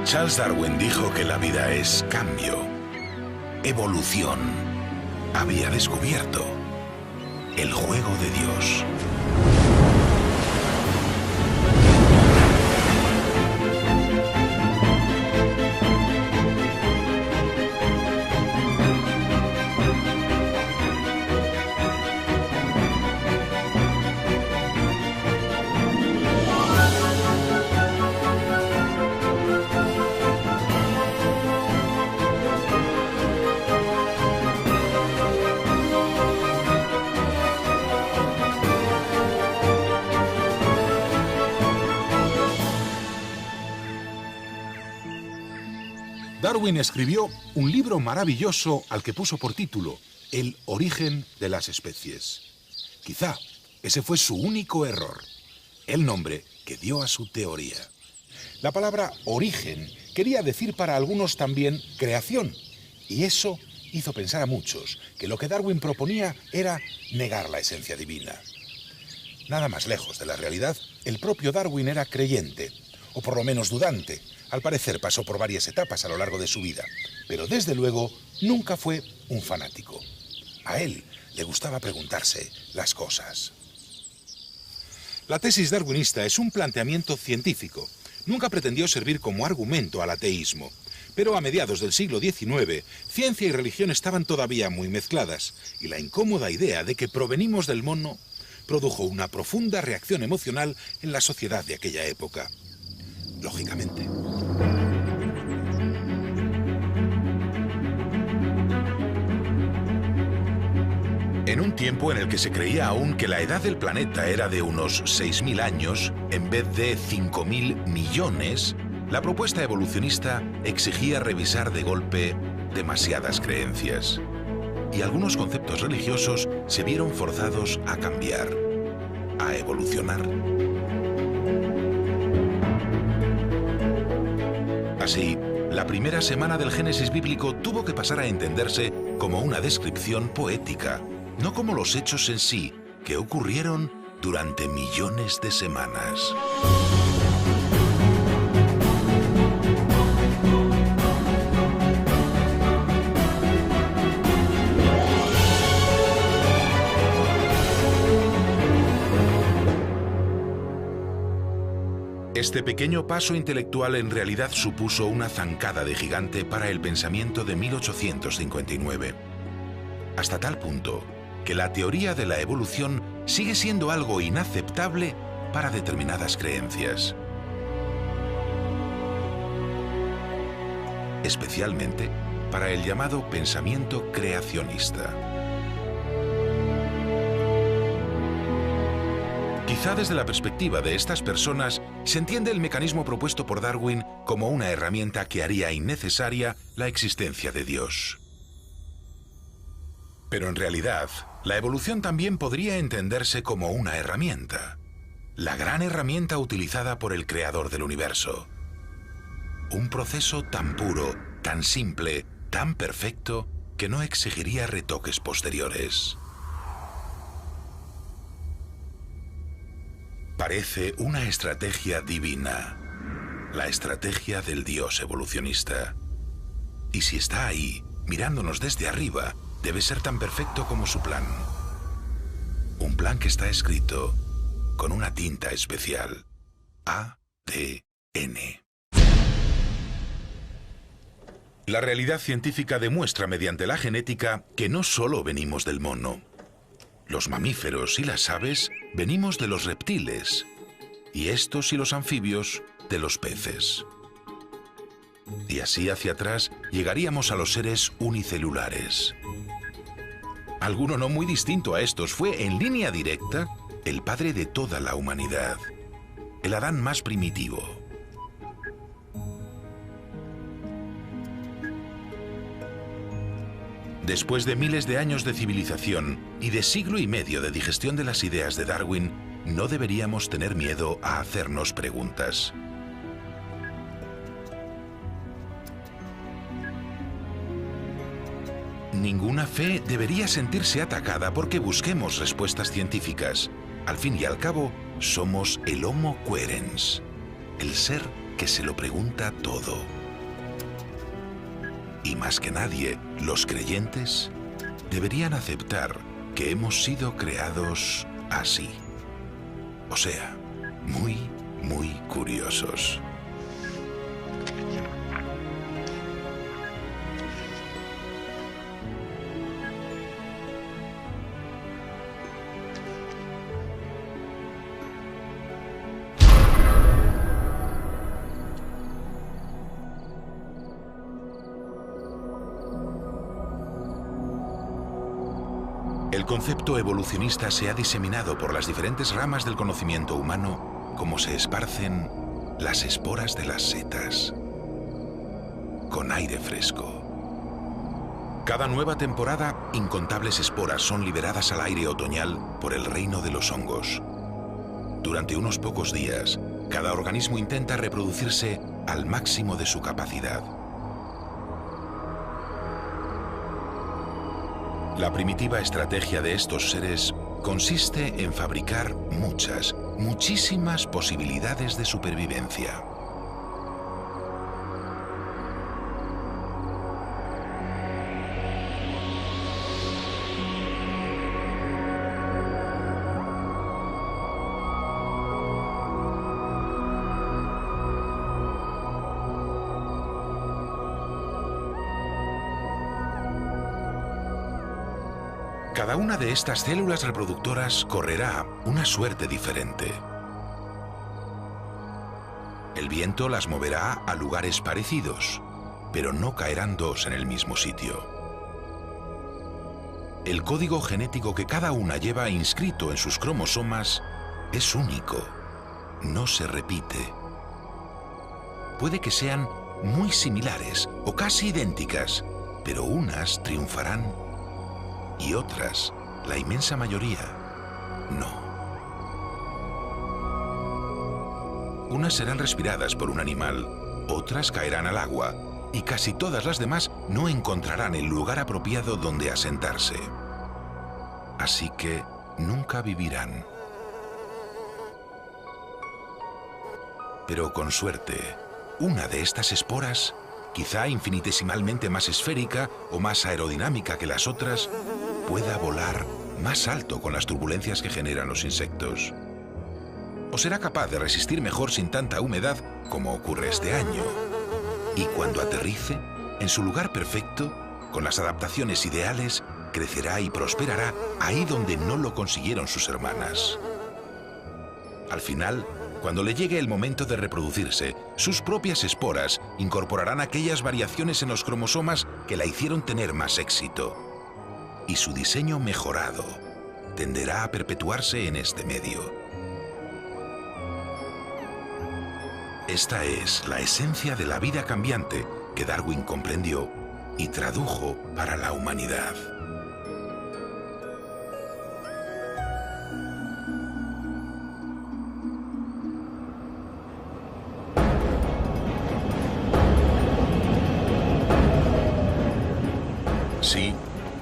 Charles Darwin dijo que la vida es cambio, evolución. Había descubierto el juego de Dios. Darwin escribió un libro maravilloso al que puso por título El origen de las especies. Quizá ese fue su único error, el nombre que dio a su teoría. La palabra origen quería decir para algunos también creación, y eso hizo pensar a muchos que lo que Darwin proponía era negar la esencia divina. Nada más lejos de la realidad, el propio Darwin era creyente, o por lo menos dudante. Al parecer pasó por varias etapas a lo largo de su vida, pero desde luego nunca fue un fanático. A él le gustaba preguntarse las cosas. La tesis darwinista es un planteamiento científico. Nunca pretendió servir como argumento al ateísmo. Pero a mediados del siglo XIX, ciencia y religión estaban todavía muy mezcladas, y la incómoda idea de que provenimos del mono produjo una profunda reacción emocional en la sociedad de aquella época. Lógicamente. En un tiempo en el que se creía aún que la edad del planeta era de unos 6.000 años, en vez de 5.000 millones, la propuesta evolucionista exigía revisar de golpe demasiadas creencias. Y algunos conceptos religiosos se vieron forzados a cambiar, a evolucionar. Así, la primera semana del Génesis bíblico tuvo que pasar a entenderse como una descripción poética, no como los hechos en sí, que ocurrieron durante millones de semanas. Este pequeño paso intelectual en realidad supuso una zancada de gigante para el pensamiento de 1859. Hasta tal punto que la teoría de la evolución sigue siendo algo inaceptable para determinadas creencias. Especialmente para el llamado pensamiento creacionista. Quizá desde la perspectiva de estas personas se entiende el mecanismo propuesto por Darwin como una herramienta que haría innecesaria la existencia de Dios. Pero en realidad, la evolución también podría entenderse como una herramienta. La gran herramienta utilizada por el creador del universo. Un proceso tan puro, tan simple, tan perfecto, que no exigiría retoques posteriores. Parece una estrategia divina, la estrategia del Dios evolucionista. Y si está ahí, mirándonos desde arriba, debe ser tan perfecto como su plan. Un plan que está escrito con una tinta especial. ADN. La realidad científica demuestra mediante la genética que no solo venimos del mono. Los mamíferos y las aves venimos de los reptiles, y estos y los anfibios de los peces. Y así hacia atrás llegaríamos a los seres unicelulares. Alguno no muy distinto a estos fue, en línea directa, el padre de toda la humanidad, el Adán más primitivo. Después de miles de años de civilización y de siglo y medio de digestión de las ideas de Darwin, no deberíamos tener miedo a hacernos preguntas. Ninguna fe debería sentirse atacada porque busquemos respuestas científicas. Al fin y al cabo, somos el Homo querens, el ser que se lo pregunta todo. y más que nadie, los creyentes, deberían aceptar que hemos sido creados así. O sea, muy, muy curiosos. El concepto evolucionista se ha diseminado por las diferentes ramas del conocimiento humano como se esparcen las esporas de las setas, con aire fresco. Cada nueva temporada, incontables esporas son liberadas al aire otoñal por el reino de los hongos. Durante unos pocos días, cada organismo intenta reproducirse al máximo de su capacidad. La primitiva estrategia de estos seres consiste en fabricar muchísimas posibilidades de supervivencia. Cada una de estas células reproductoras correrá una suerte diferente. El viento las moverá a lugares parecidos, pero no caerán dos en el mismo sitio. El código genético que cada una lleva inscrito en sus cromosomas es único, no se repite. Puede que sean muy similares o casi idénticas, pero unas triunfarán y otras, la inmensa mayoría, no. Unas serán respiradas por un animal, otras caerán al agua, y casi todas las demás no encontrarán el lugar apropiado donde asentarse. Así que nunca vivirán. Pero con suerte, una de estas esporas, quizá infinitesimalmente más esférica o más aerodinámica que las otras, pueda volar más alto con las turbulencias que generan los insectos. O será capaz de resistir mejor sin tanta humedad, como ocurre este año. Y cuando aterrice, en su lugar perfecto, con las adaptaciones ideales, crecerá y prosperará ahí donde no lo consiguieron sus hermanas. Al final, cuando le llegue el momento de reproducirse, sus propias esporas incorporarán aquellas variaciones en los cromosomas que la hicieron tener más éxito. Y su diseño mejorado tenderá a perpetuarse en este medio. Esta es la esencia de la vida cambiante que Darwin comprendió y tradujo para la humanidad. Sí,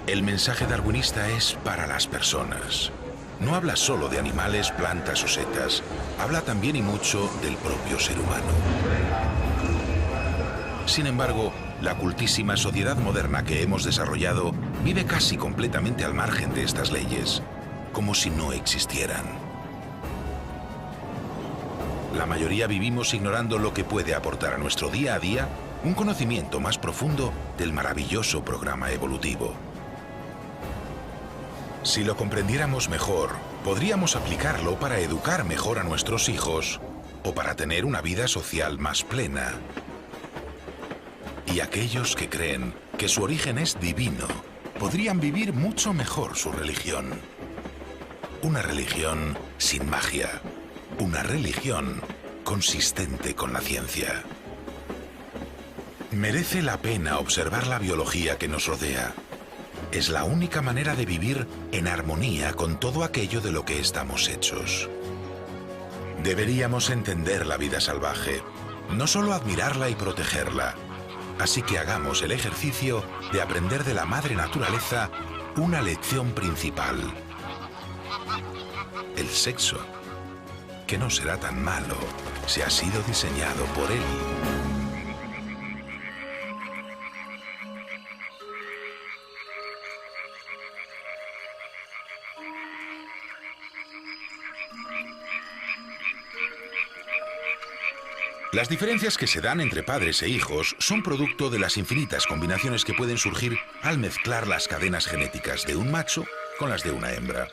el mensaje darwinista es para las personas. No habla solo de animales, plantas o setas, habla también y mucho del propio ser humano. Sin embargo, la cultísima sociedad moderna que hemos desarrollado vive casi completamente al margen de estas leyes, como si no existieran. La mayoría vivimos ignorando lo que puede aportar a nuestro día a día un conocimiento más profundo del maravilloso programa evolutivo. Si lo comprendiéramos mejor, podríamos aplicarlo para educar mejor a nuestros hijos o para tener una vida social más plena. Y aquellos que creen que su origen es divino, podrían vivir mucho mejor su religión. Una religión sin magia, una religión consistente con la ciencia. Merece la pena observar la biología que nos rodea. Es la única manera de vivir en armonía con todo aquello de lo que estamos hechos. Deberíamos entender la vida salvaje, no solo admirarla y protegerla. Así que hagamos el ejercicio de aprender de la madre naturaleza una lección principal. El sexo, que no será tan malo si ha sido diseñado por él. Las diferencias que se dan entre padres e hijos son producto de las infinitas combinaciones que pueden surgir al mezclar las cadenas genéticas de un macho con las de una hembra.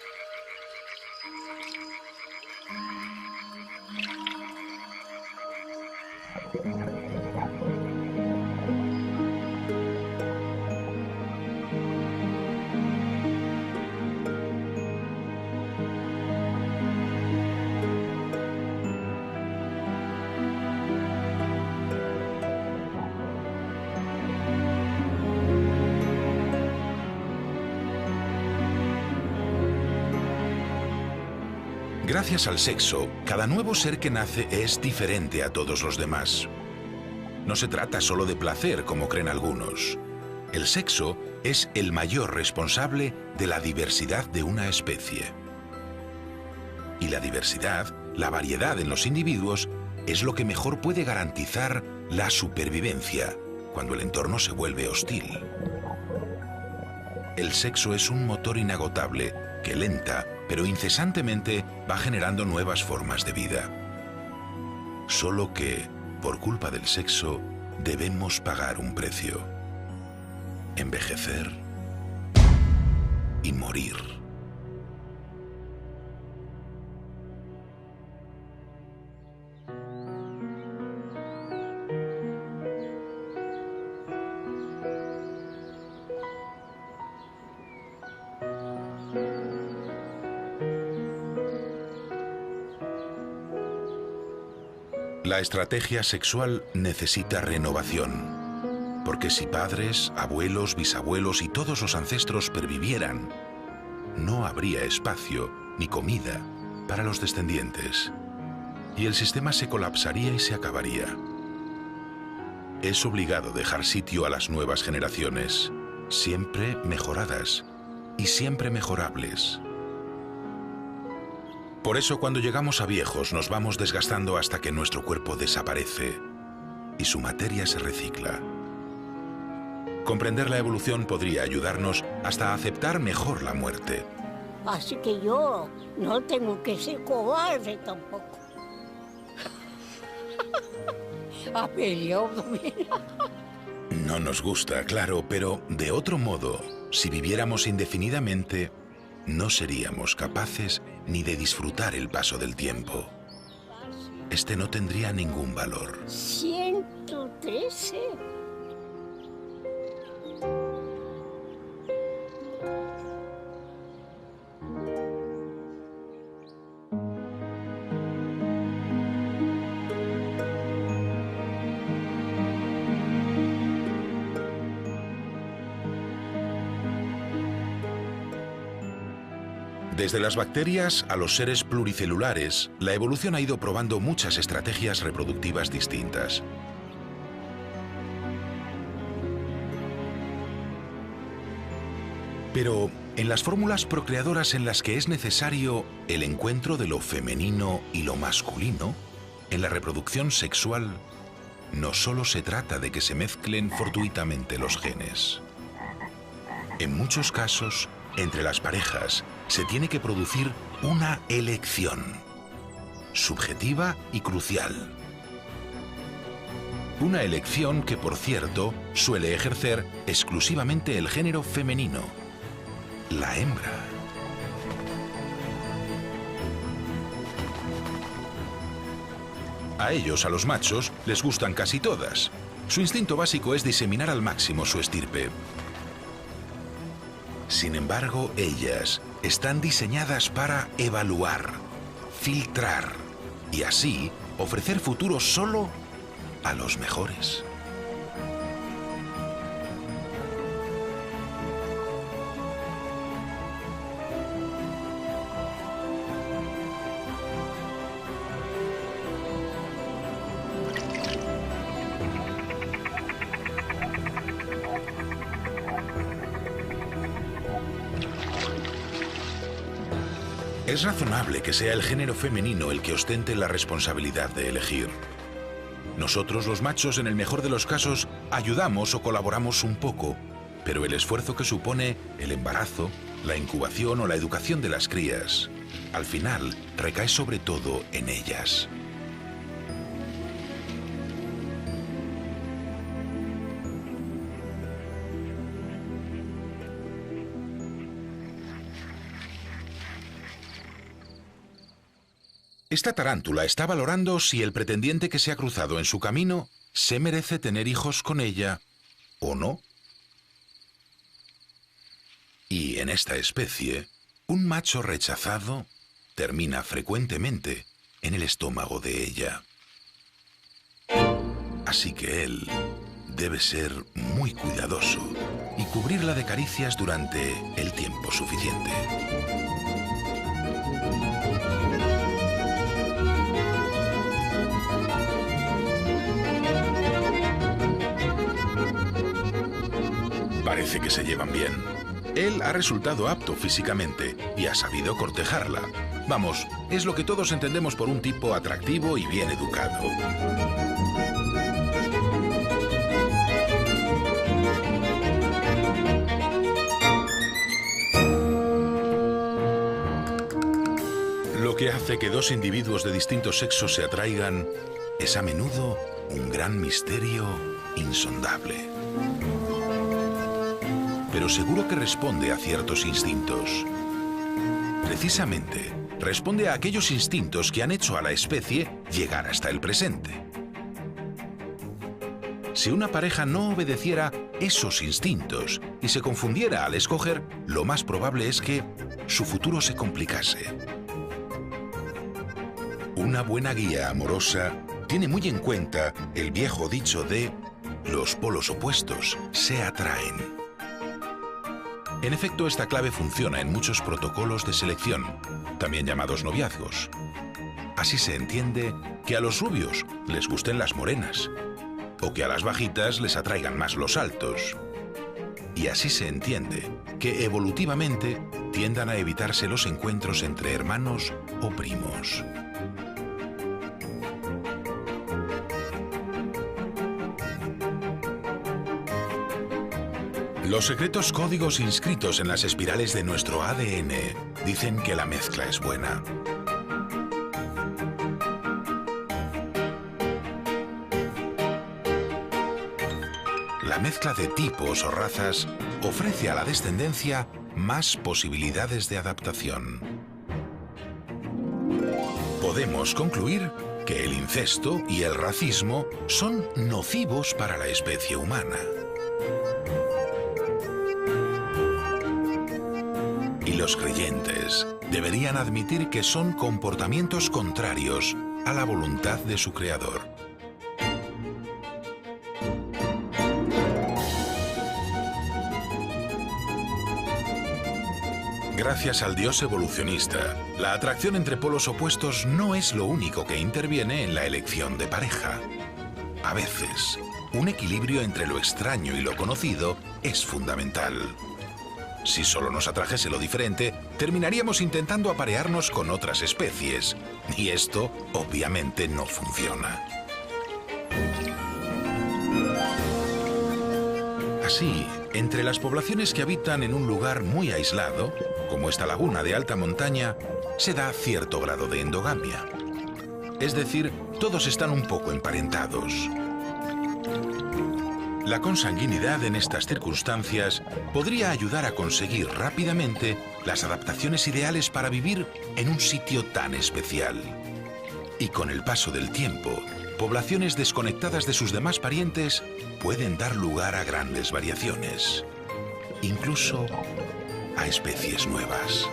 Gracias al sexo, cada nuevo ser que nace es diferente a todos los demás. No se trata solo de placer, como creen algunos. El sexo es el mayor responsable de la diversidad de una especie. Y la diversidad, la variedad en los individuos, es lo que mejor puede garantizar la supervivencia cuando el entorno se vuelve hostil. El sexo es un motor inagotable que lenta pero incesantemente va generando nuevas formas de vida. Solo que, por culpa del sexo, debemos pagar un precio. Envejecer y morir. La estrategia sexual necesita renovación, porque si padres, abuelos, bisabuelos y todos los ancestros pervivieran, no habría espacio ni comida para los descendientes, y el sistema se colapsaría y se acabaría. Es obligado dejar sitio a las nuevas generaciones, siempre mejoradas y siempre mejorables. Por eso cuando llegamos a viejos nos vamos desgastando hasta que nuestro cuerpo desaparece y su materia se recicla. Comprender la evolución podría ayudarnos hasta a aceptar mejor la muerte. Así que yo no tengo que ser cobarde tampoco. Ha peleado, mira. No nos gusta, claro, pero de otro modo, si viviéramos indefinidamente, no seríamos capaces ni de disfrutar el paso del tiempo. Este no tendría ningún valor. 113. Desde las bacterias a los seres pluricelulares, la evolución ha ido probando muchas estrategias reproductivas distintas. Pero en las fórmulas procreadoras en las que es necesario el encuentro de lo femenino y lo masculino, en la reproducción sexual, no solo se trata de que se mezclen fortuitamente los genes. En muchos casos, entre las parejas, se tiene que producir una elección, subjetiva y crucial. Una elección que, por cierto, suele ejercer exclusivamente el género femenino, la hembra. A ellos, a los machos, les gustan casi todas. Su instinto básico es diseminar al máximo su estirpe. Sin embargo, ellas están diseñadas para evaluar, filtrar y así ofrecer futuro solo a los mejores. Es razonable que sea el género femenino el que ostente la responsabilidad de elegir. Nosotros, los machos, en el mejor de los casos, ayudamos o colaboramos un poco, pero el esfuerzo que supone el embarazo, la incubación o la educación de las crías, al final recae sobre todo en ellas. Esta tarántula está valorando si el pretendiente que se ha cruzado en su camino se merece tener hijos con ella o no. Y en esta especie, un macho rechazado termina frecuentemente en el estómago de ella. Así que él debe ser muy cuidadoso y cubrirla de caricias durante el tiempo suficiente. Parece que se llevan bien. Él ha resultado apto físicamente y ha sabido cortejarla. Vamos, es lo que todos entendemos por un tipo atractivo y bien educado. Lo que hace que dos individuos de distintos sexos se atraigan es a menudo un gran misterio insondable. Pero seguro que responde a ciertos instintos. Precisamente, responde a aquellos instintos que han hecho a la especie llegar hasta el presente. Si una pareja no obedeciera esos instintos y se confundiera al escoger, lo más probable es que su futuro se complicase. Una buena guía amorosa tiene muy en cuenta el viejo dicho de los polos opuestos se atraen. En efecto, esta clave funciona en muchos protocolos de selección, también llamados noviazgos. Así se entiende que a los rubios les gusten las morenas, o que a las bajitas les atraigan más los altos. Y así se entiende que evolutivamente tiendan a evitarse los encuentros entre hermanos o primos. Los secretos códigos inscritos en las espirales de nuestro ADN dicen que la mezcla es buena. La mezcla de tipos o razas ofrece a la descendencia más posibilidades de adaptación. Podemos concluir que el incesto y el racismo son nocivos para la especie humana. Y los creyentes deberían admitir que son comportamientos contrarios a la voluntad de su creador. Gracias al Dios evolucionista, la atracción entre polos opuestos no es lo único que interviene en la elección de pareja. A veces, un equilibrio entre lo extraño y lo conocido es fundamental. Si solo nos atrajese lo diferente, terminaríamos intentando aparearnos con otras especies. Y esto, obviamente, no funciona. Así, entre las poblaciones que habitan en un lugar muy aislado, como esta laguna de alta montaña, se da cierto grado de endogamia. Es decir, todos están un poco emparentados. La consanguinidad en estas circunstancias podría ayudar a conseguir rápidamente las adaptaciones ideales para vivir en un sitio tan especial. Y con el paso del tiempo, poblaciones desconectadas de sus demás parientes pueden dar lugar a grandes variaciones, incluso a especies nuevas.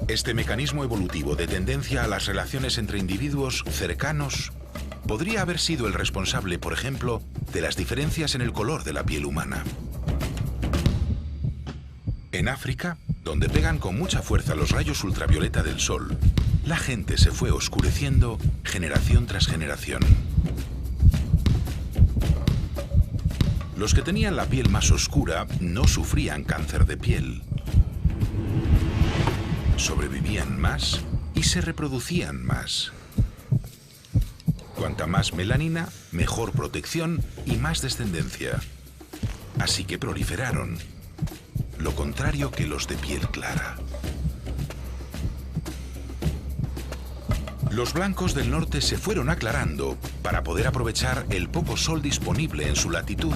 Este mecanismo evolutivo de tendencia a las relaciones entre individuos cercanos podría haber sido el responsable, por ejemplo, de las diferencias en el color de la piel humana. En África, donde pegan con mucha fuerza los rayos ultravioleta del sol, la gente se fue oscureciendo generación tras generación. Los que tenían la piel más oscura no sufrían cáncer de piel. Sobrevivían más y se reproducían más. Cuanta más melanina, mejor protección y más descendencia. Así que proliferaron. Lo contrario que los de piel clara. Los blancos del norte se fueron aclarando para poder aprovechar el poco sol disponible en su latitud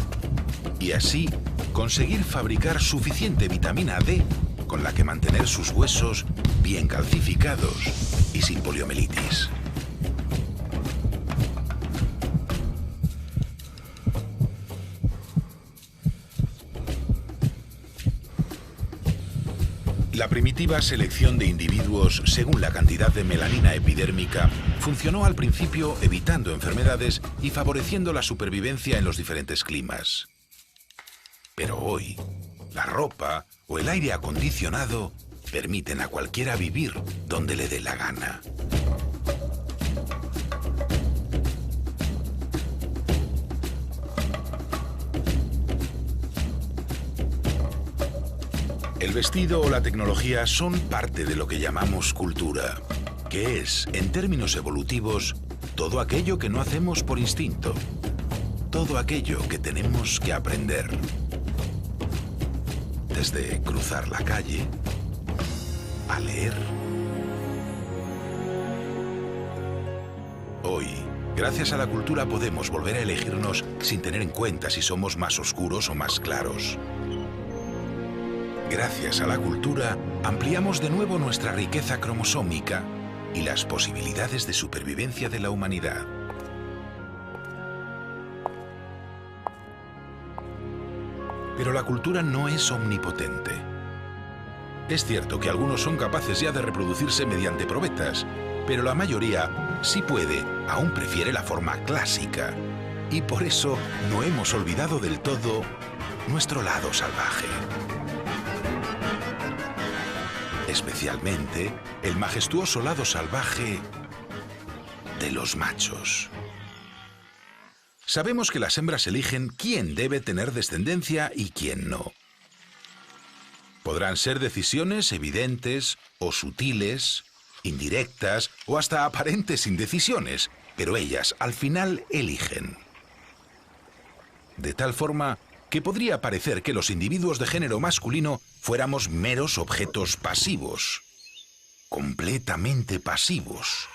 y así conseguir fabricar suficiente vitamina D con la que mantener sus huesos bien calcificados y sin poliomielitis. La primitiva selección de individuos según la cantidad de melanina epidérmica funcionó al principio evitando enfermedades y favoreciendo la supervivencia en los diferentes climas. Pero hoy, la ropa o el aire acondicionado permiten a cualquiera vivir donde le dé la gana. El vestido o la tecnología son parte de lo que llamamos cultura, que es, en términos evolutivos, todo aquello que no hacemos por instinto, todo aquello que tenemos que aprender. Desde cruzar la calle, a leer. Hoy, gracias a la cultura podemos volver a elegirnos sin tener en cuenta si somos más oscuros o más claros. Gracias a la cultura, ampliamos de nuevo nuestra riqueza cromosómica y las posibilidades de supervivencia de la humanidad. Pero la cultura no es omnipotente. Es cierto que algunos son capaces ya de reproducirse mediante probetas, pero la mayoría, si puede, aún prefiere la forma clásica. Y por eso no hemos olvidado del todo nuestro lado salvaje. Especialmente el majestuoso lado salvaje de los machos. Sabemos que las hembras eligen quién debe tener descendencia y quién no. Podrán ser decisiones evidentes o sutiles, indirectas o hasta aparentes indecisiones, pero ellas al final eligen. De tal forma que podría parecer que los individuos de género masculino fuéramos meros objetos pasivos, completamente pasivos.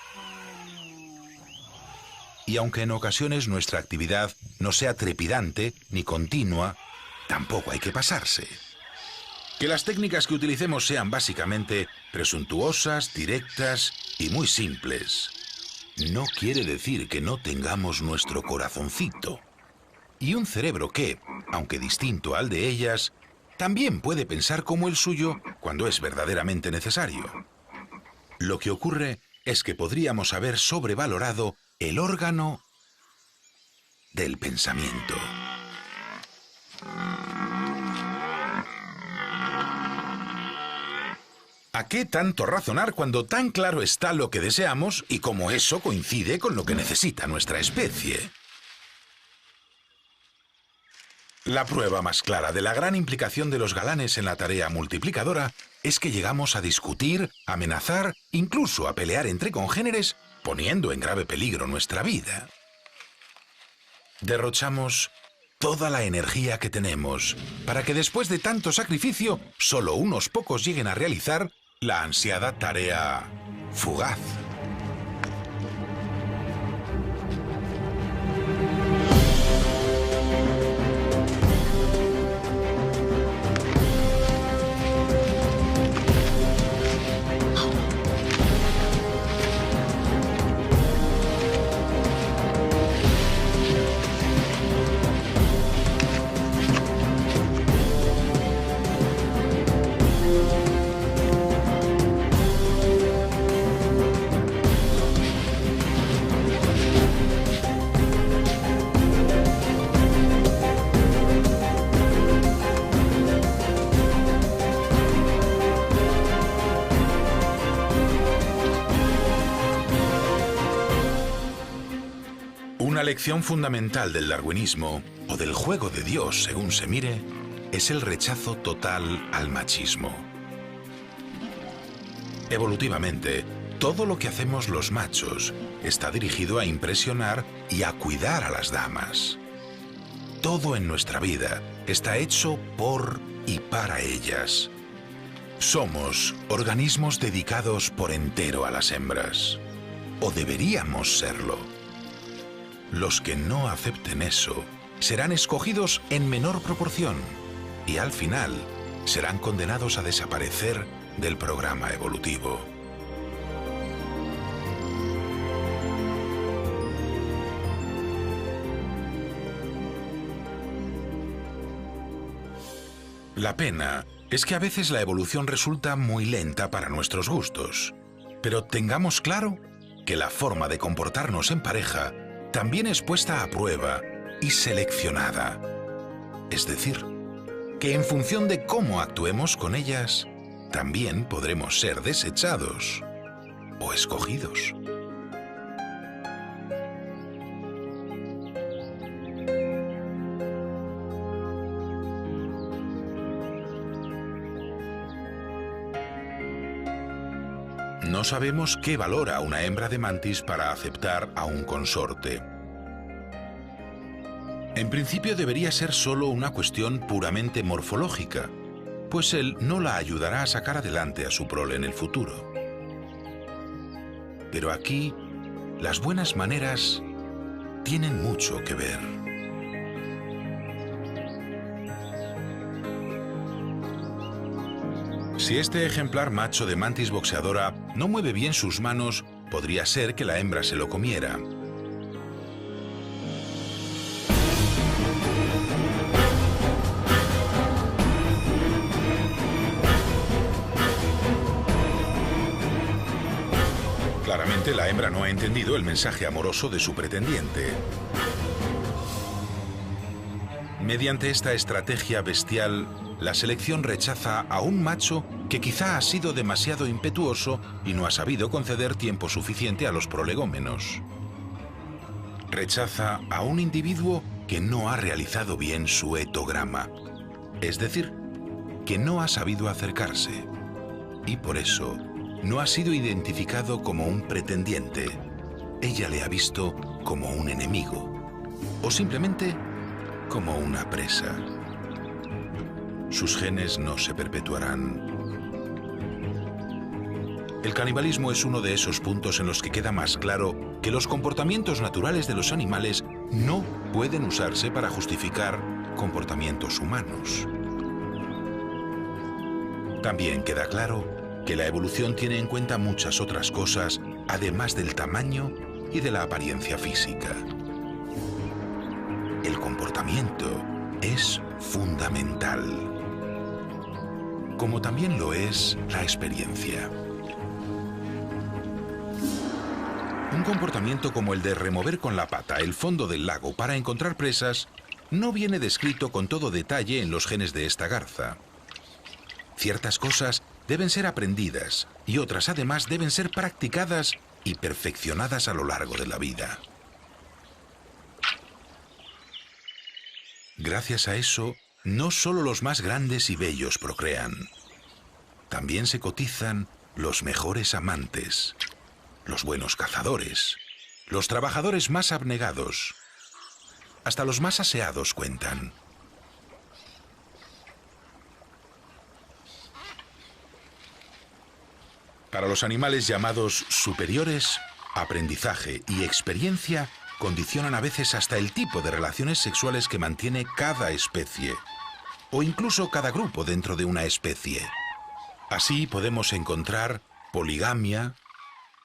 Y aunque en ocasiones nuestra actividad no sea trepidante ni continua, tampoco hay que pasarse. Que las técnicas que utilicemos sean básicamente presuntuosas, directas y muy simples, no quiere decir que no tengamos nuestro corazoncito. Y un cerebro que, aunque distinto al de ellas, también puede pensar como el suyo cuando es verdaderamente necesario. Lo que ocurre es que podríamos haber sobrevalorado el órgano del pensamiento. ¿A qué tanto razonar cuando tan claro está lo que deseamos y cómo eso coincide con lo que necesita nuestra especie? La prueba más clara de la gran implicación de los galanes en la tarea multiplicadora es que llegamos a discutir, amenazar, incluso a pelear entre congéneres, poniendo en grave peligro nuestra vida. Derrochamos toda la energía que tenemos para que después de tanto sacrificio, solo unos pocos lleguen a realizar la ansiada tarea fugaz. Una lección fundamental del darwinismo, o del juego de Dios según se mire, es el rechazo total al machismo. Evolutivamente, todo lo que hacemos los machos está dirigido a impresionar y a cuidar a las damas. Todo en nuestra vida está hecho por y para ellas. Somos organismos dedicados por entero a las hembras. o deberíamos serlo. Los que no acepten eso serán escogidos en menor proporción y al final serán condenados a desaparecer del programa evolutivo. La pena es que a veces la evolución resulta muy lenta para nuestros gustos, pero tengamos claro que la forma de comportarnos en pareja también es puesta a prueba y seleccionada. Es decir, que en función de cómo actuemos con ellas, también podremos ser desechados o escogidos. No sabemos qué valora una hembra de mantis para aceptar a un consorte. En principio debería ser solo una cuestión puramente morfológica, pues él no la ayudará a sacar adelante a su prole en el futuro. Pero aquí, las buenas maneras tienen mucho que ver. Si este ejemplar macho de mantis boxeadora no mueve bien sus manos, podría ser que la hembra se lo comiera. Claramente la hembra no ha entendido el mensaje amoroso de su pretendiente. Mediante esta estrategia bestial, la selección rechaza a un macho que quizá ha sido demasiado impetuoso y no ha sabido conceder tiempo suficiente a los prolegómenos. Rechaza a un individuo que no ha realizado bien su etograma, es decir, que no ha sabido acercarse, y por eso no ha sido identificado como un pretendiente. Ella le ha visto como un enemigo, o simplemente como una presa. Sus genes no se perpetuarán. El canibalismo es uno de esos puntos en los que queda más claro que los comportamientos naturales de los animales no pueden usarse para justificar comportamientos humanos. También queda claro que la evolución tiene en cuenta muchas otras cosas, además del tamaño y de la apariencia física. El comportamiento es fundamental, como también lo es la experiencia. Un comportamiento como el de remover con la pata el fondo del lago para encontrar presas no viene descrito con todo detalle en los genes de esta garza. Ciertas cosas deben ser aprendidas y otras además deben ser practicadas y perfeccionadas a lo largo de la vida. Gracias a eso, no solo los más grandes y bellos procrean. También se cotizan los mejores amantes, los buenos cazadores, los trabajadores más abnegados. Hasta los más aseados cuentan. Para los animales llamados superiores, aprendizaje y experiencia condicionan a veces hasta el tipo de relaciones sexuales que mantiene cada especie, o incluso cada grupo dentro de una especie. Así podemos encontrar poligamia,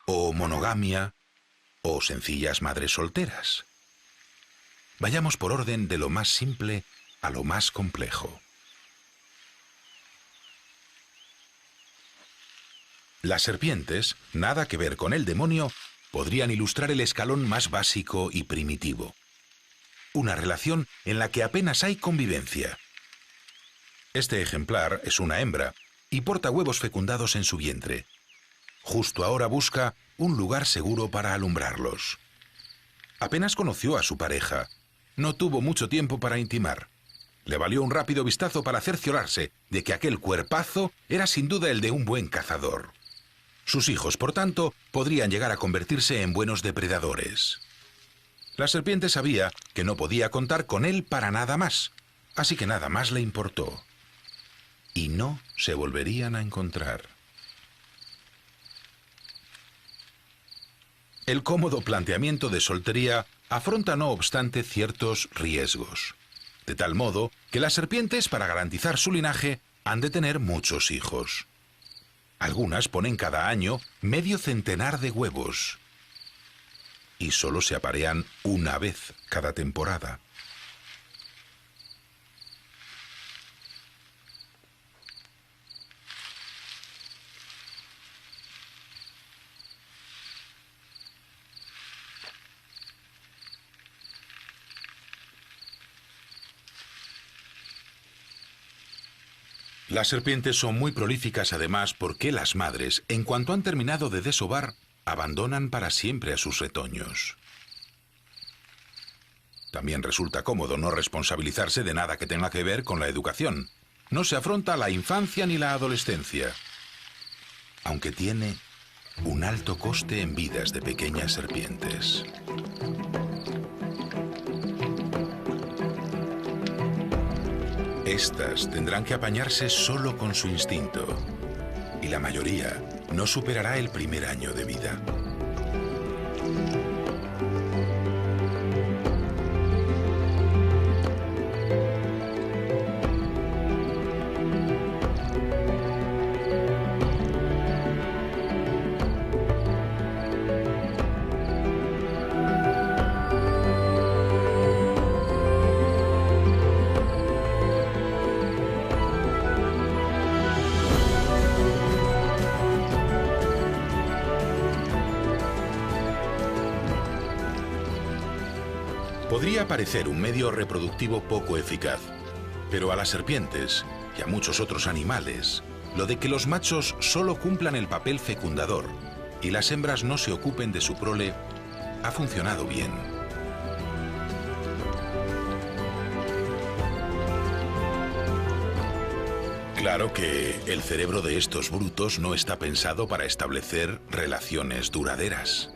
o monogamia, o sencillas madres solteras. Vayamos por orden de lo más simple a lo más complejo. Las serpientes, nada que ver con el demonio, podrían ilustrar el escalón más básico y primitivo. Una relación en la que apenas hay convivencia. Este ejemplar es una hembra y porta huevos fecundados en su vientre. Justo ahora busca un lugar seguro para alumbrarlos. Apenas conoció a su pareja. No tuvo mucho tiempo para intimar. Le valió un rápido vistazo para cerciorarse de que aquel cuerpazo era sin duda el de un buen cazador. Sus hijos, por tanto, podrían llegar a convertirse en buenos depredadores. La serpiente sabía que no podía contar con él para nada más, así que nada más le importó. Y no se volverían a encontrar. El cómodo planteamiento de soltería afronta no obstante ciertos riesgos. De tal modo que las serpientes, para garantizar su linaje, han de tener muchos hijos. Algunas ponen cada año medio centenar de huevos. Y solo se aparean una vez cada temporada. Las serpientes son muy prolíficas además porque las madres, en cuanto han terminado de desovar, abandonan para siempre a sus retoños. También resulta cómodo no responsabilizarse de nada que tenga que ver con la educación. No se afronta la infancia ni la adolescencia, aunque tiene un alto coste en vidas de pequeñas serpientes. Estas tendrán que apañarse solo con su instinto, y la mayoría no superará el primer año de vida. Podría parecer un medio reproductivo poco eficaz, pero a las serpientes y a muchos otros animales, lo de que los machos solo cumplan el papel fecundador y las hembras no se ocupen de su prole ha funcionado bien. Claro que el cerebro de estos brutos no está pensado para establecer relaciones duraderas.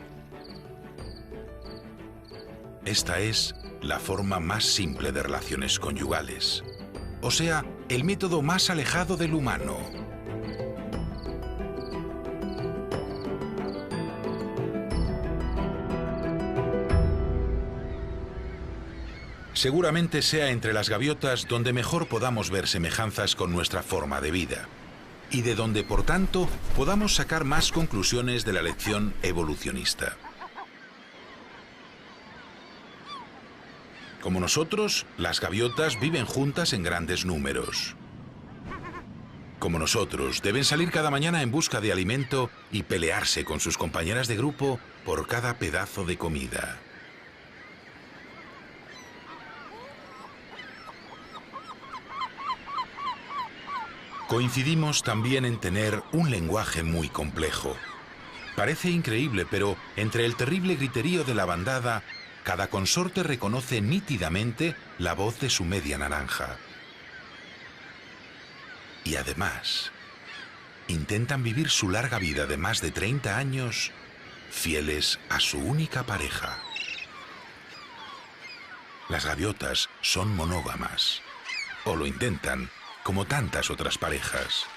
Esta es la forma más simple de relaciones conyugales, o sea, el método más alejado del humano. Seguramente sea entre las gaviotas donde mejor podamos ver semejanzas con nuestra forma de vida, y de donde, por tanto, podamos sacar más conclusiones de la lección evolucionista. Como nosotros, las gaviotas viven juntas en grandes números. Como nosotros, deben salir cada mañana en busca de alimento y pelearse con sus compañeras de grupo por cada pedazo de comida. Coincidimos también en tener un lenguaje muy complejo. Parece increíble, pero entre el terrible griterío de la bandada, cada consorte reconoce nítidamente la voz de su media naranja. Y además, intentan vivir su larga vida de más de 30 años fieles a su única pareja. Las gaviotas son monógamas, o lo intentan, como tantas otras parejas.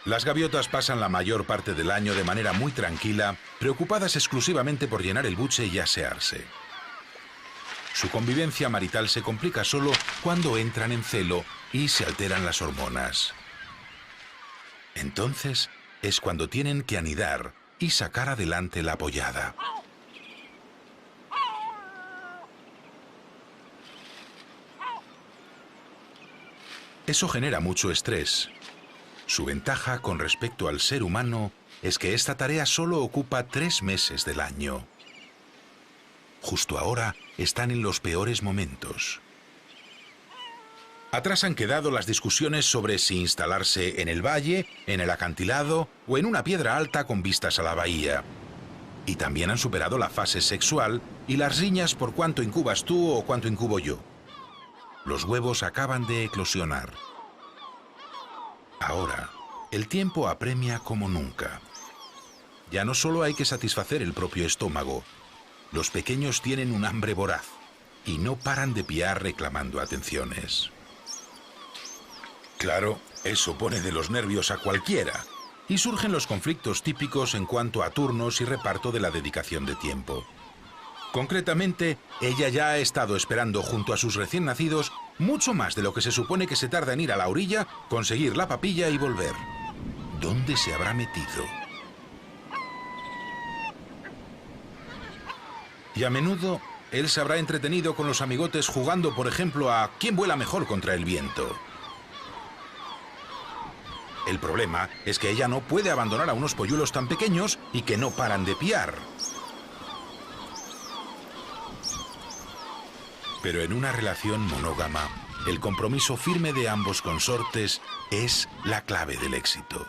Las gaviotas pasan la mayor parte del año de manera muy tranquila, preocupadas exclusivamente por llenar el buche y asearse. Su convivencia marital se complica solo cuando entran en celo y se alteran las hormonas. Entonces es cuando tienen que anidar y sacar adelante la pollada. Eso genera mucho estrés. Su ventaja con respecto al ser humano es que esta tarea solo ocupa 3 meses del año. Justo ahora están en los peores momentos. Atrás han quedado las discusiones sobre si instalarse en el valle, en el acantilado o en una piedra alta con vistas a la bahía. Y también han superado la fase sexual y las riñas por cuánto incubas tú o cuánto incubo yo. Los huevos acaban de eclosionar. Ahora, el tiempo apremia como nunca. Ya no solo hay que satisfacer el propio estómago. Los pequeños tienen un hambre voraz y no paran de piar reclamando atenciones. Claro, eso pone de los nervios a cualquiera, y surgen los conflictos típicos en cuanto a turnos y reparto de la dedicación de tiempo. Concretamente, ella ya ha estado esperando junto a sus recién nacidos mucho más de lo que se supone que se tarda en ir a la orilla, conseguir la papilla y volver. ¿Dónde se habrá metido? Y a menudo, él se habrá entretenido con los amigotes jugando, por ejemplo, a ¿quién vuela mejor contra el viento? El problema es que ella no puede abandonar a unos polluelos tan pequeños y que no paran de piar. Pero en una relación monógama, el compromiso firme de ambos consortes es la clave del éxito.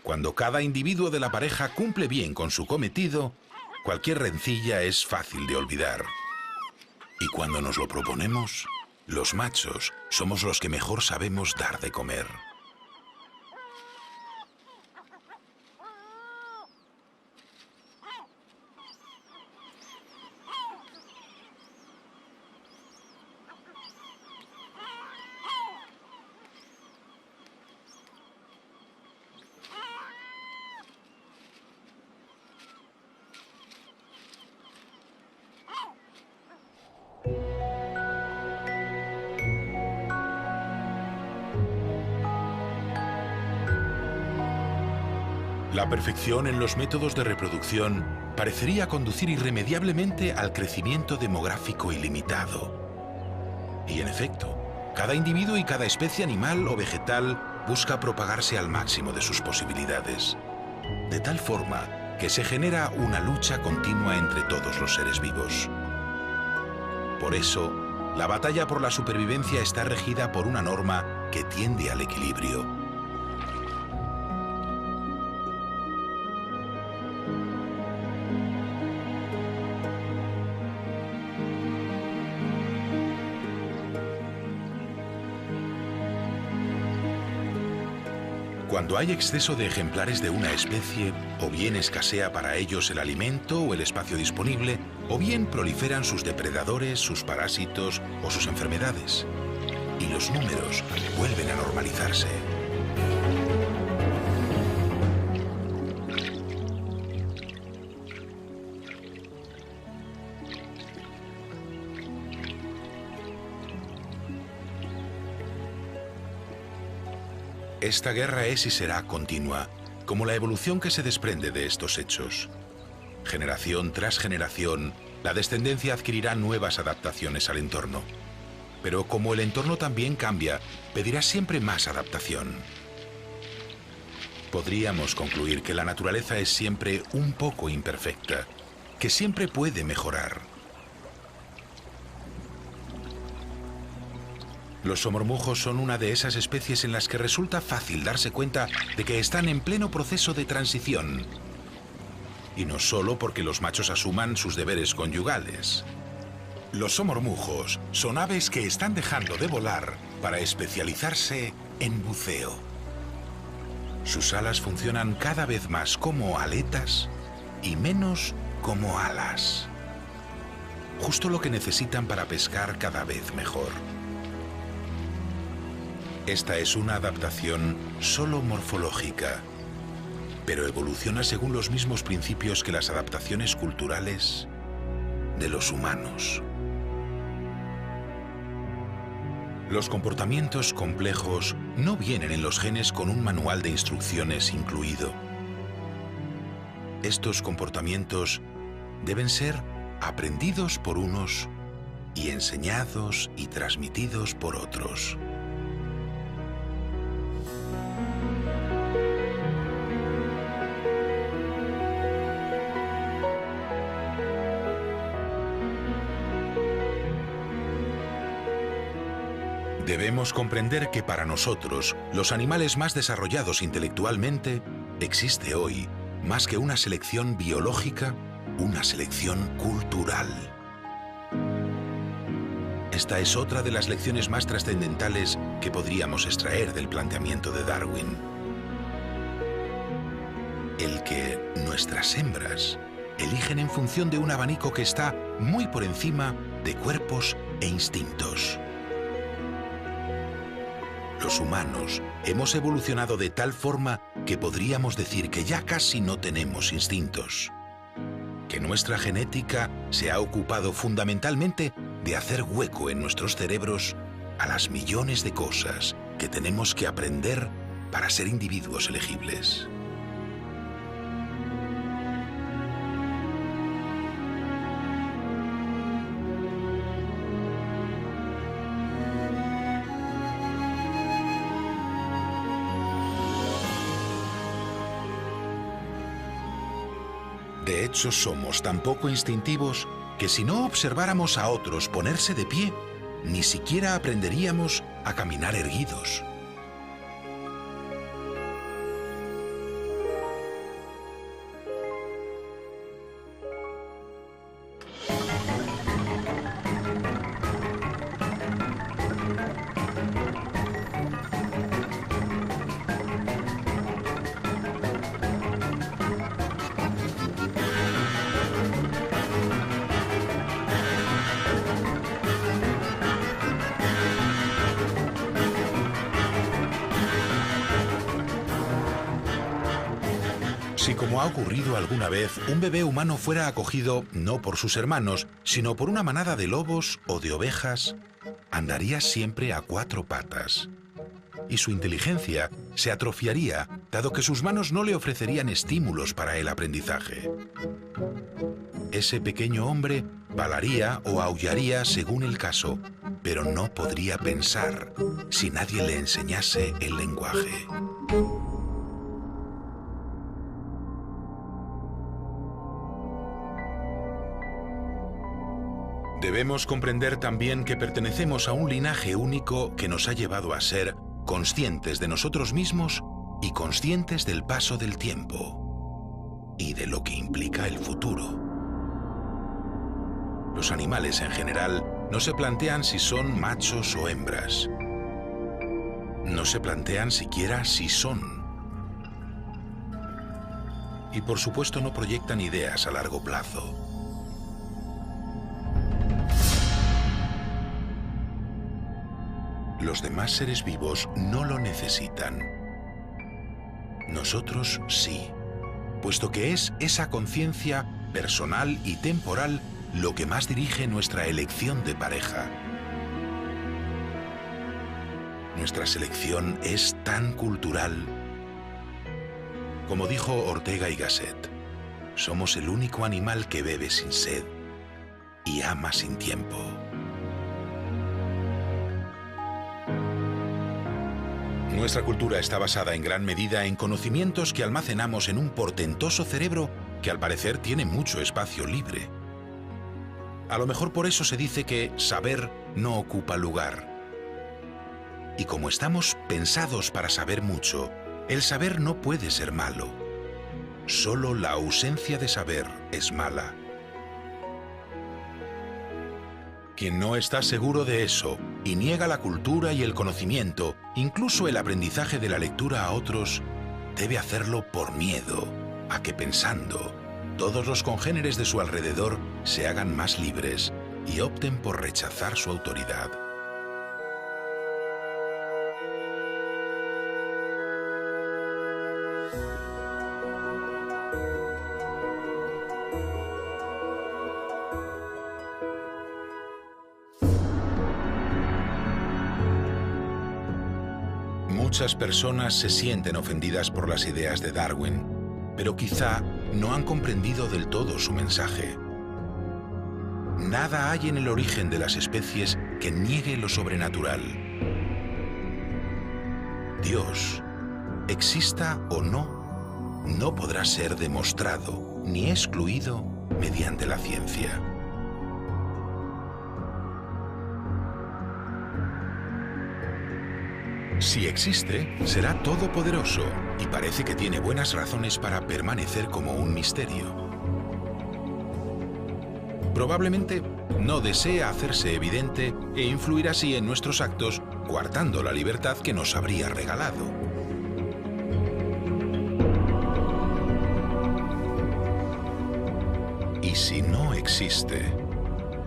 Cuando cada individuo de la pareja cumple bien con su cometido, cualquier rencilla es fácil de olvidar. Y cuando nos lo proponemos, los machos somos los que mejor sabemos dar de comer. La perfección en los métodos de reproducción parecería conducir irremediablemente al crecimiento demográfico ilimitado. Y en efecto, cada individuo y cada especie animal o vegetal busca propagarse al máximo de sus posibilidades, de tal forma que se genera una lucha continua entre todos los seres vivos. Por eso, la batalla por la supervivencia está regida por una norma que tiende al equilibrio. Cuando hay exceso de ejemplares de una especie, o bien escasea para ellos el alimento o el espacio disponible, o bien proliferan sus depredadores, sus parásitos o sus enfermedades. Y los números vuelven a normalizarse. Esta guerra es y será continua, como la evolución que se desprende de estos hechos. Generación tras generación, la descendencia adquirirá nuevas adaptaciones al entorno. Pero como el entorno también cambia, pedirá siempre más adaptación. Podríamos concluir que la naturaleza es siempre un poco imperfecta, que siempre puede mejorar. Los somormujos son una de esas especies en las que resulta fácil darse cuenta de que están en pleno proceso de transición. Y no solo porque los machos asuman sus deberes conyugales. Los somormujos son aves que están dejando de volar para especializarse en buceo. Sus alas funcionan cada vez más como aletas y menos como alas. Justo lo que necesitan para pescar cada vez mejor. Esta es una adaptación solo morfológica, pero evoluciona según los mismos principios que las adaptaciones culturales de los humanos. Los comportamientos complejos no vienen en los genes con un manual de instrucciones incluido. Estos comportamientos deben ser aprendidos por unos y enseñados y transmitidos por otros. Debemos comprender que para nosotros, los animales más desarrollados intelectualmente, existe hoy, más que una selección biológica, una selección cultural. Esta es otra de las lecciones más trascendentales que podríamos extraer del planteamiento de Darwin. El que nuestras hembras eligen en función de un abanico que está muy por encima de cuerpos e instintos. Los humanos hemos evolucionado de tal forma que podríamos decir que ya casi no tenemos instintos. Que nuestra genética se ha ocupado fundamentalmente de hacer hueco en nuestros cerebros a las millones de cosas que tenemos que aprender para ser individuos elegibles. De hecho, somos tan poco instintivos que si no observáramos a otros ponerse de pie, ni siquiera aprenderíamos a caminar erguidos. Si, como ha ocurrido alguna vez, un bebé humano fuera acogido no por sus hermanos, sino por una manada de lobos o de ovejas, andaría siempre a 4 patas. Y su inteligencia se atrofiaría, dado que sus manos no le ofrecerían estímulos para el aprendizaje. Ese pequeño hombre balaría o aullaría según el caso, pero no podría pensar si nadie le enseñase el lenguaje. Debemos comprender también que pertenecemos a un linaje único que nos ha llevado a ser conscientes de nosotros mismos y conscientes del paso del tiempo y de lo que implica el futuro. Los animales en general no se plantean si son machos o hembras. No se plantean siquiera si son. Y por supuesto no proyectan ideas a largo plazo. Los demás seres vivos no lo necesitan. Nosotros sí, puesto que es esa conciencia personal y temporal lo que más dirige nuestra elección de pareja. Nuestra selección es tan cultural. Como dijo Ortega y Gasset, somos el único animal que bebe sin sed y ama sin tiempo. Nuestra cultura está basada en gran medida en conocimientos que almacenamos en un portentoso cerebro que al parecer tiene mucho espacio libre. A lo mejor por eso se dice que saber no ocupa lugar. Y como estamos pensados para saber mucho, el saber no puede ser malo. Solo la ausencia de saber es mala. Quien no está seguro de eso y niega la cultura y el conocimiento, incluso el aprendizaje de la lectura a otros, debe hacerlo por miedo a que pensando, todos los congéneres de su alrededor se hagan más libres y opten por rechazar su autoridad. Muchas personas se sienten ofendidas por las ideas de Darwin, pero quizá no han comprendido del todo su mensaje. Nada hay en el origen de las especies que niegue lo sobrenatural. Dios, exista o no, no podrá ser demostrado ni excluido mediante la ciencia. Si existe, será todopoderoso y parece que tiene buenas razones para permanecer como un misterio. Probablemente no desea hacerse evidente e influir así en nuestros actos, coartando la libertad que nos habría regalado. Y si no existe,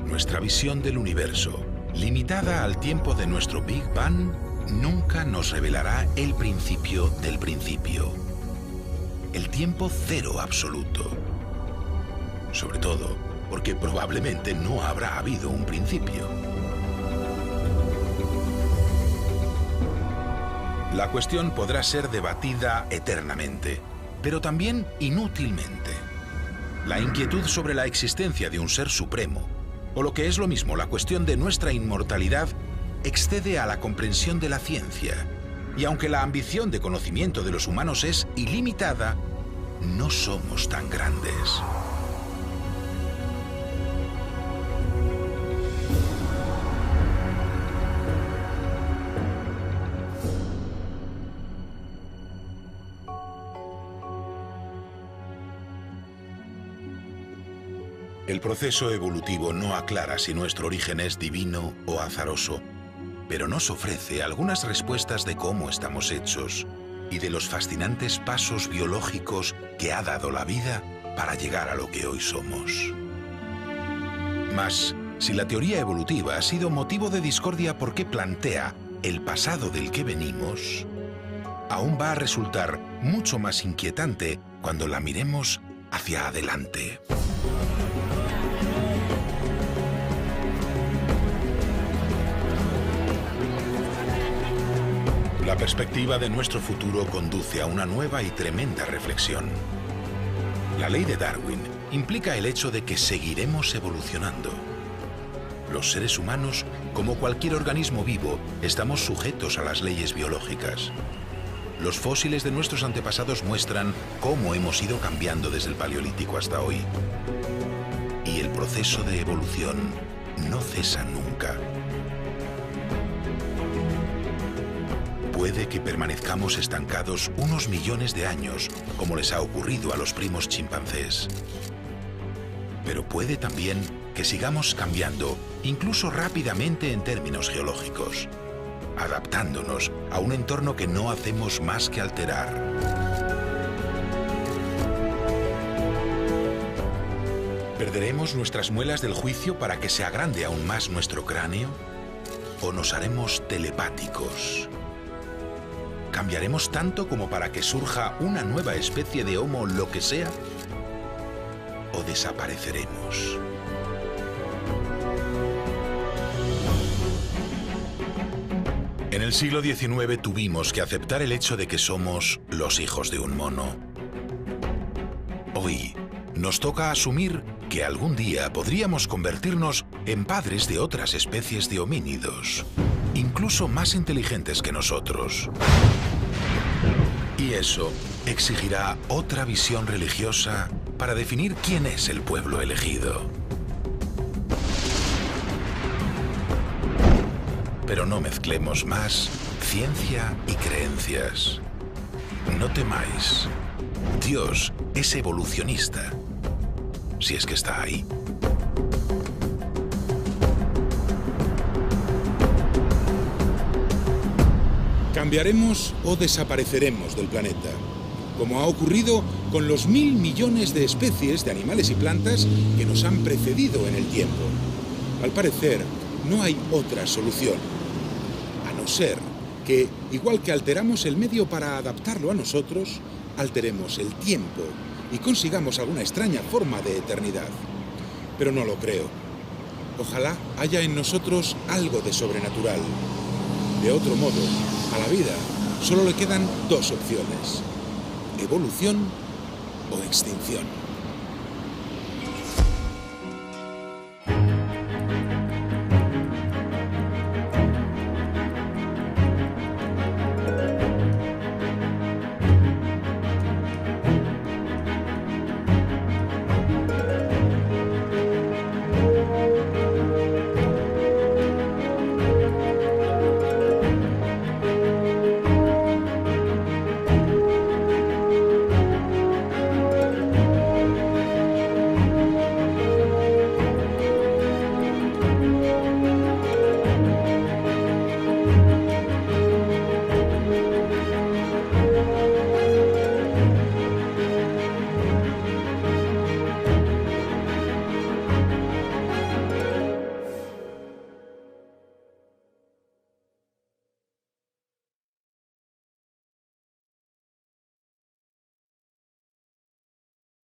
nuestra visión del universo, limitada al tiempo de nuestro Big Bang, nunca nos revelará el principio del principio. El tiempo cero absoluto. Sobre todo porque probablemente no habrá habido un principio. La cuestión podrá ser debatida eternamente, pero también inútilmente. La inquietud sobre la existencia de un ser supremo, o lo que es lo mismo, la cuestión de nuestra inmortalidad, excede a la comprensión de la ciencia. Y aunque la ambición de conocimiento de los humanos es ilimitada, no somos tan grandes. El proceso evolutivo no aclara si nuestro origen es divino o azaroso, pero nos ofrece algunas respuestas de cómo estamos hechos y de los fascinantes pasos biológicos que ha dado la vida para llegar a lo que hoy somos. Mas, si la teoría evolutiva ha sido motivo de discordia porque plantea el pasado del que venimos, aún va a resultar mucho más inquietante cuando la miremos hacia adelante. La perspectiva de nuestro futuro conduce a una nueva y tremenda reflexión. La ley de Darwin implica el hecho de que seguiremos evolucionando. Los seres humanos, como cualquier organismo vivo, estamos sujetos a las leyes biológicas. Los fósiles de nuestros antepasados muestran cómo hemos ido cambiando desde el Paleolítico hasta hoy. Y el proceso de evolución no cesa nunca. Puede que permanezcamos estancados unos millones de años, como les ha ocurrido a los primos chimpancés. Pero puede también que sigamos cambiando, incluso rápidamente en términos geológicos, adaptándonos a un entorno que no hacemos más que alterar. ¿Perderemos nuestras muelas del juicio para que se agrande aún más nuestro cráneo? ¿O nos haremos telepáticos? ¿Cambiaremos tanto como para que surja una nueva especie de Homo lo que sea? ¿O desapareceremos? En el siglo XIX tuvimos que aceptar el hecho de que somos los hijos de un mono. Hoy nos toca asumir que algún día podríamos convertirnos en padres de otras especies de homínidos, incluso más inteligentes que nosotros. Y eso exigirá otra visión religiosa para definir quién es el pueblo elegido. Pero no mezclemos más ciencia y creencias. No temáis. Dios es evolucionista, si es que está ahí. Cambiaremos o desapareceremos del planeta, como ha ocurrido con los 1000 millones de especies de animales y plantas que nos han precedido en el tiempo. Al parecer, no hay otra solución, a no ser que, igual que alteramos el medio para adaptarlo a nosotros, alteremos el tiempo y consigamos alguna extraña forma de eternidad. Pero no lo creo. Ojalá haya en nosotros algo de sobrenatural. De otro modo, a la vida solo le quedan dos opciones: evolución o extinción.